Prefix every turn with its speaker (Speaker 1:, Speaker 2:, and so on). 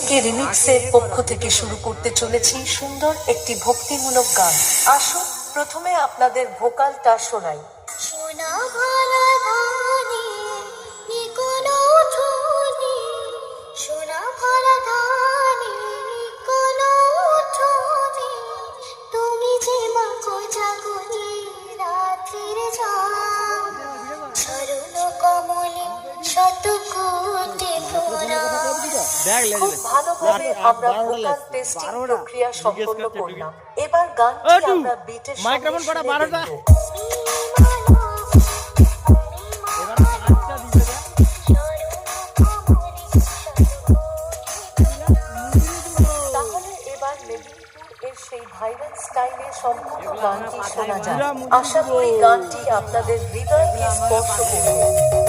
Speaker 1: কে রিমিক্সের পক্ষ থেকে শুরু করতে চলেছি সুন্দর একটি ভক্তিমূলক গান। আসুন প্রথমে আপনাদের ভোকালটা শোনাই।
Speaker 2: সোনা ভরা ধানে নিকোনো ঠোনে, সোনা ভরা ধানে নিকোনো ঠোনে, তুমি যে মাখো জাগনে রাত্রির ঝড়, চরণ কমলে শত কোটি প্রণাম।
Speaker 1: খুব ভালোভাবে আমরা ভোকাল টেস্টিং প্রক্রিয়া সম্পন্ন করলাম। এবার গানটি আমরা বিটের সঙ্গে শুনে দেখব। তাহলে এবার মেদিনীপুর এর সেই ভাইরাল স্টাইলে সম্পূর্ণ গানটি শোনা যায়। আশা করি গানটি আপনাদের হৃদয়কে স্পর্শ করবে।